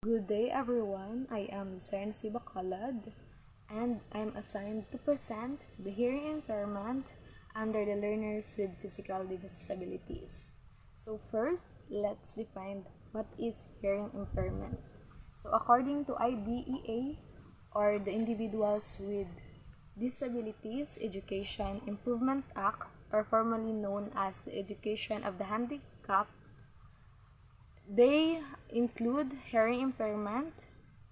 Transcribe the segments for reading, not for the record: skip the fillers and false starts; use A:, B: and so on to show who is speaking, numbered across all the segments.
A: Good day everyone, I am Zain Sibakalad and I'm assigned to present the hearing impairment under the learners with physical disabilities. So first, let's define what is hearing impairment. So according to IDEA, or the Individuals with Disabilities Education Improvement Act, or formerly known as the Education of the Handicapped, they include hearing impairment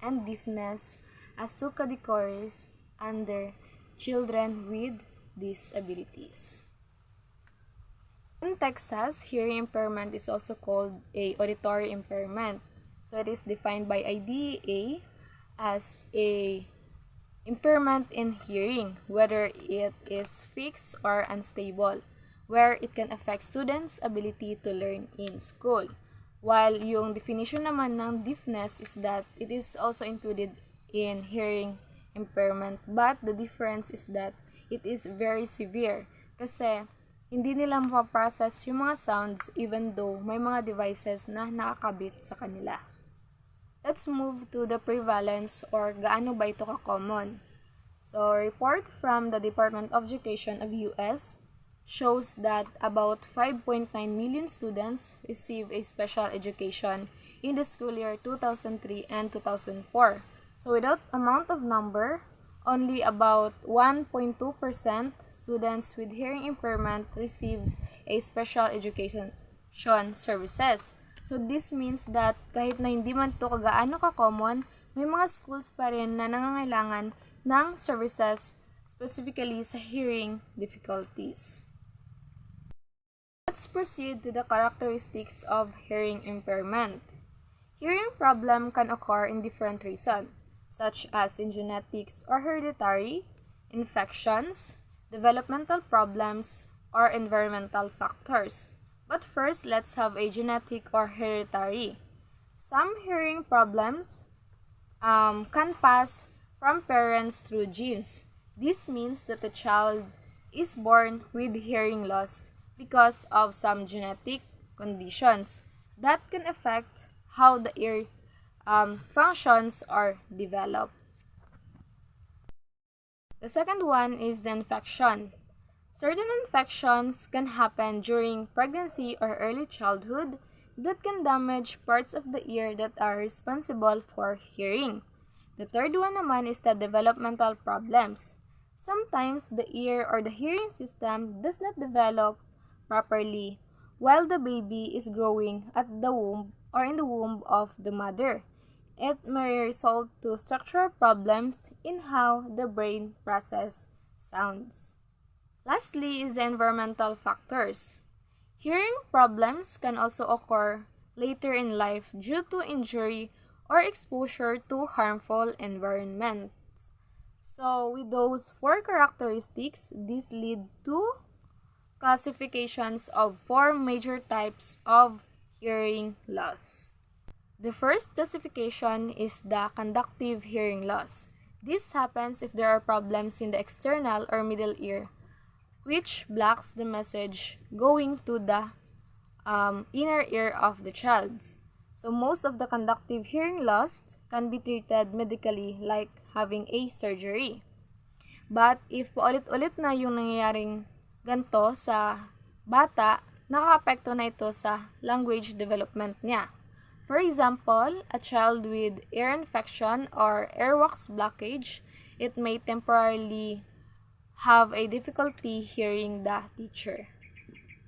A: and deafness as two categories under children with disabilities. In Texas, hearing impairment is also called a auditory impairment. So it is defined by IDEA as a impairment in hearing, whether it is fixed or unstable, where it can affect students' ability to learn in school. While yung definition naman ng deafness is that it is also included in hearing impairment, but the difference is that it is very severe kasi hindi nila mapaprocess yung mga sounds even though may mga devices na nakakabit sa kanila. Let's move to the prevalence or gaano ba ito ka-common. So, a report from the Department of Education of US shows that about 5.9 million students receive a special education in the school year 2003 and 2004. So without amount of number, only about 1.2% students with hearing impairment receives a special education services. So this means that kahit na hindi man ito kagaano ka-common, may mga schools pa rin na nangangailangan ng services specifically sa hearing difficulties. Let's proceed to the characteristics of hearing impairment. Hearing problem can occur in different reasons, such as in genetics or hereditary, infections, developmental problems, or environmental factors. But first, let's have a genetic or hereditary. Some hearing problems can pass from parents through genes. This means that the child is born with hearing loss because of some genetic conditions that can affect how the ear functions or develop. The second one is the infection. Certain infections can happen during pregnancy or early childhood that can damage parts of the ear that are responsible for hearing. The third one naman is the developmental problems. Sometimes the ear or the hearing system does not develop properly while the baby is growing at the womb or in the womb of the mother. It may result to structural problems in how the brain processes sounds. Lastly is the environmental factors. Hearing problems can also occur later in life due to injury or exposure to harmful environments. So with those four characteristics, these lead to classifications of four major types of hearing loss. The first classification is the conductive hearing loss. This happens if there are problems in the external or middle ear, which blocks the message going to the inner ear of the child. So most of the conductive hearing loss can be treated medically like having a surgery. But if paulit-ulit na yung nangyayaring ganito sa bata, nakaka-apekto na ito sa language development niya. For example, a child with ear infection or airwax blockage, it may temporarily have a difficulty hearing the teacher.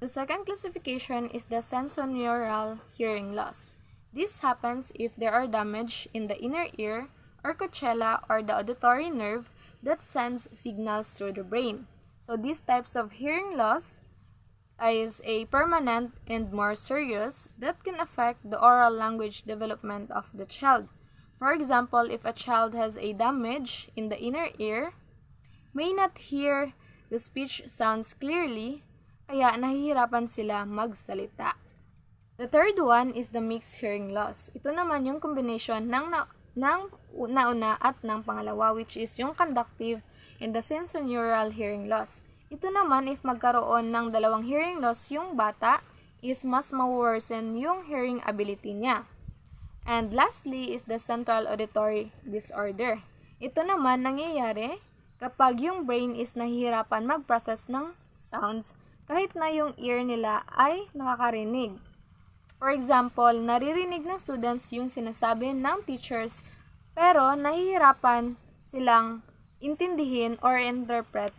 A: The second classification is the sensorineural hearing loss. This happens if there are damage in the inner ear or cochlear or the auditory nerve that sends signals through the brain. So these types of hearing loss is a permanent and more serious that can affect the oral language development of the child. For example, if a child has a damage in the inner ear, may not hear the speech sounds clearly, kaya nahihirapan sila magsalita. The third one is the mixed hearing loss. Ito naman yung combination ng nauna at ng pangalawa, which is yung conductive and the sensorineural hearing loss. Ito naman, if magkaroon ng dalawang hearing loss yung bata, is mas ma-worsen yung hearing ability niya. And lastly is the central auditory disorder. Ito naman nangyayari kapag yung brain is nahihirapan mag-process ng sounds kahit na yung ear nila ay nakakarinig. For example, naririnig ng students yung sinasabi ng teachers pero nahihirapan silang intindihin or interpret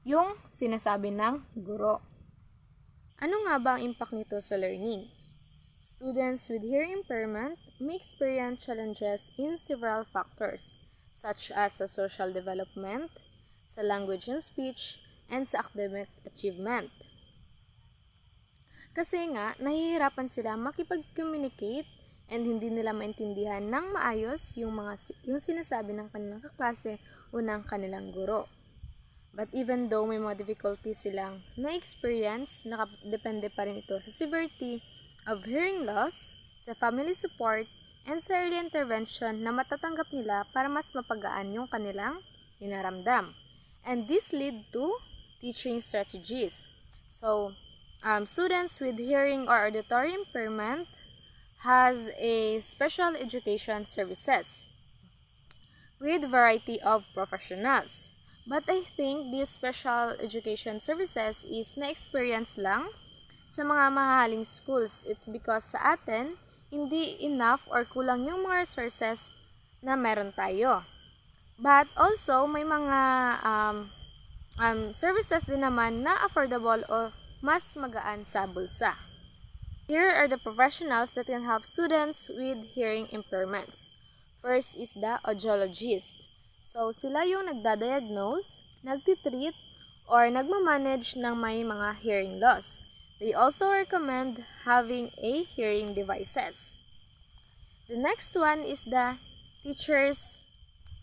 A: yung sinasabi ng guro. Ano nga ba ang impact nito sa learning? Students with hearing impairment may experience challenges in several factors, such as sa social development, sa language and speech, and sa academic achievement. Kasi nga, nahihirapan sila makipag-communicate and hindi nila maintindihan ng maayos yung sinasabi ng kanilang kaklase o ng kanilang guro. But even though may mga difficulties silang na-experience, nakadepende pa rin ito sa severity of hearing loss, sa family support, and sa early intervention na matatanggap nila para mas mapagaan yung kanilang dinaramdam. And this lead to teaching strategies. So, students with hearing or auditory impairment has a special education services with variety of professionals. But I think these special education services is na-experience lang sa mga mahaling schools. It's because sa atin, hindi enough or kulang yung mga resources na meron tayo. But also, may mga services din naman na affordable o mas magaan sa bulsa. Here are the professionals that can help students with hearing impairments. First is the audiologist. So, sila yung nagda-diagnose, nagtitreat, or nagmamanage ng may mga hearing loss. They also recommend having a hearing devices. The next one is the teachers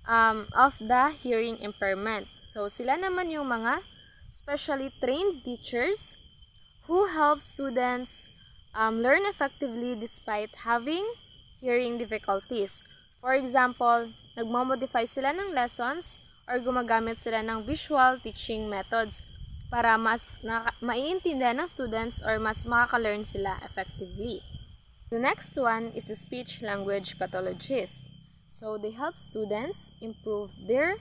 A: of the hearing impairment. So, sila naman yung mga specially trained teachers who help students learn effectively despite having hearing difficulties. For example, nagmo-modify sila ng lessons or gumagamit sila ng visual teaching methods para mas maiintindihan ng students or mas makaka-learn sila effectively. The next one is the speech language pathologist. So, they help students improve their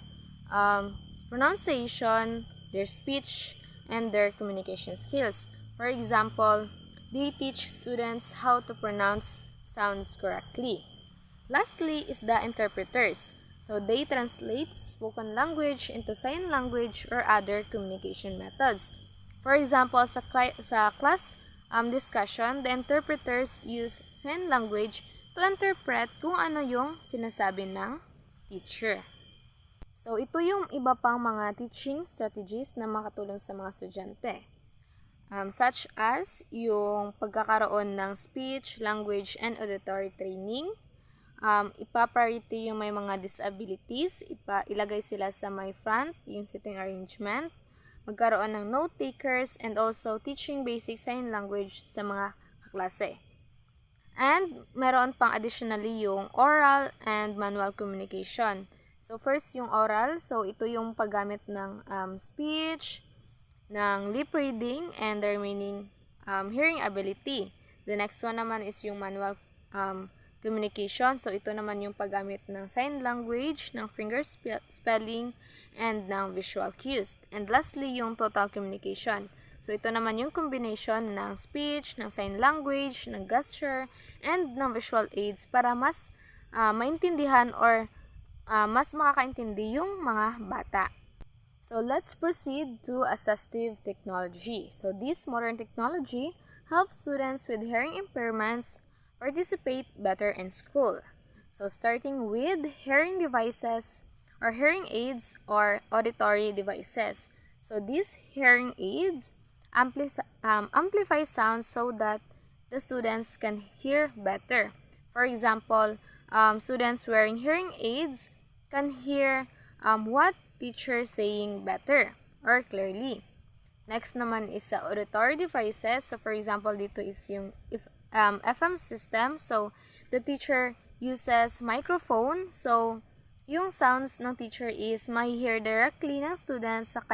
A: pronunciation, their speech, and their communication skills. For example, they teach students how to pronounce sounds correctly. Lastly is the interpreters. So, they translate spoken language into sign language or other communication methods. For example, sa class discussion, the interpreters use sign language to interpret kung ano yung sinasabi ng teacher. So, ito yung iba pang mga teaching strategies na makatulong sa mga estudyante. Such as yung pagkakaroon ng speech, language, and auditory training. Ipa-priority yung may mga disabilities, ilagay sila sa may front, yung sitting arrangement, magkaroon ng note takers, and also teaching basic sign language sa mga kaklase. And meron pang additionally yung oral and manual communication. So first yung oral, so ito yung paggamit ng speech, ng lip reading, and the remaining hearing ability. The next one naman is yung manual communication. So, ito naman yung paggamit ng sign language, ng finger spelling, and ng visual cues. And lastly, yung total communication. So, ito naman yung combination ng speech, ng sign language, ng gesture, and ng visual aids para mas maintindihan or mas makakaintindi yung mga bata. So, let's proceed to assistive technology. So, this modern technology helps students with hearing impairments participate better in school. So, starting with hearing devices or hearing aids or auditory devices. So, these hearing aids amplify sound so that the students can hear better. For example, students wearing hearing aids can hear what teacher saying better or clearly. Next naman is sa auditory devices. So, for example, dito is yung FM system. So, the teacher uses microphone. So, yung sounds ng teacher is ma-hear directly ng students sa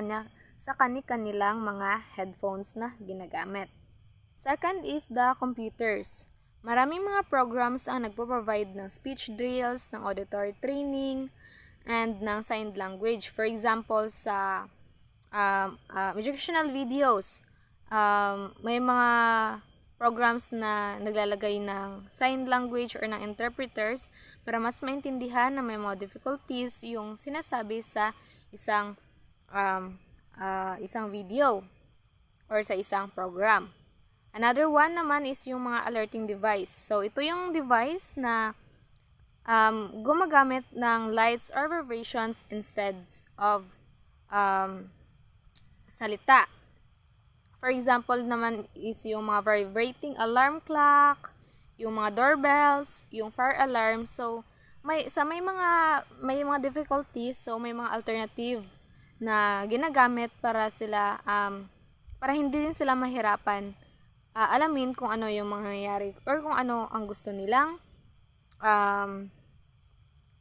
A: kanilang mga headphones na ginagamit. Second is the computers. Maraming mga programs ang nagpo-provide ng speech drills, ng auditory training, and ng sign language. For example, sa educational videos, may mga programs na naglalagay ng sign language or ng interpreters para mas maintindihan na may mga difficulties yung sinasabi sa isang video or sa isang program. Another one naman is yung mga alerting device. So, ito yung device na gumagamit ng lights or vibrations instead of salita. For example naman is yung mga vibrating alarm clock, yung mga doorbells, yung fire alarm. So, may mga difficulties, so may mga alternative na ginagamit para hindi din sila mahirapan alamin kung ano yung mangyayari or kung ano ang gusto nilang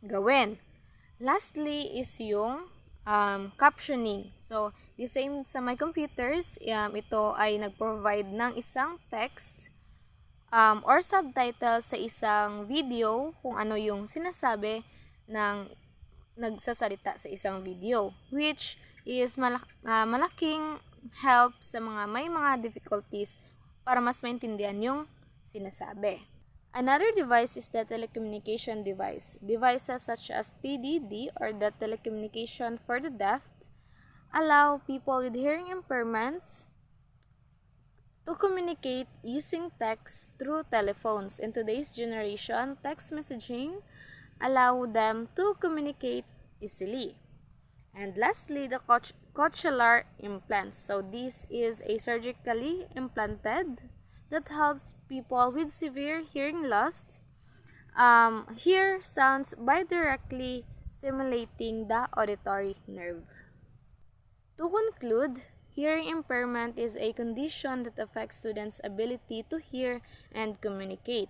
A: gawin. Lastly is yung captioning. So, the same sa my computers, ito ay nag-provide ng isang text or subtitle sa isang video kung ano yung sinasabi ng nagsasalita sa isang video, which is malaking help sa may mga difficulties para mas maintindihan yung sinasabi. Another device is the telecommunication device. Devices such as TDD or the telecommunication for the deaf allow people with hearing impairments to communicate using text through telephones. In today's generation, text messaging allow them to communicate easily. And lastly, the cochlear implants. So this is a surgically implanted that helps people with severe hearing loss hear sounds by directly stimulating the auditory nerve. To conclude, hearing impairment is a condition that affects students' ability to hear and communicate.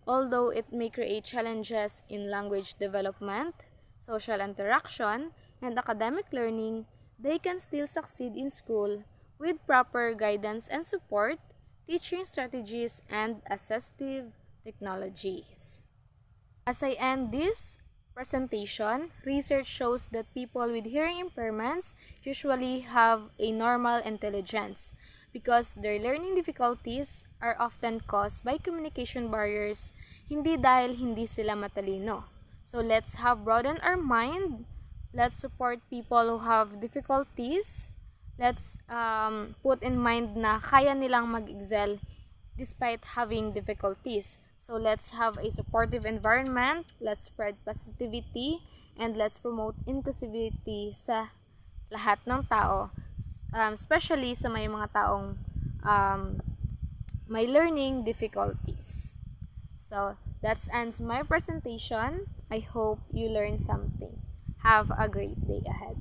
A: Although it may create challenges in language development, social interaction, and academic learning, they can still succeed in school with proper guidance and support, teaching strategies, and assistive technologies. As I end this presentation, research shows that people with hearing impairments usually have a normal intelligence because their learning difficulties are often caused by communication barriers, hindi dahil hindi sila matalino. So let's have broaden our mind. Let's support people who have difficulties. Let's put in mind na kaya nilang mag-excel despite having difficulties. So let's have a supportive environment. Let's spread positivity and let's promote inclusivity sa lahat ng tao, especially sa may mga taong may learning difficulties. So that ends my presentation. I hope you learned something. Have a great day ahead.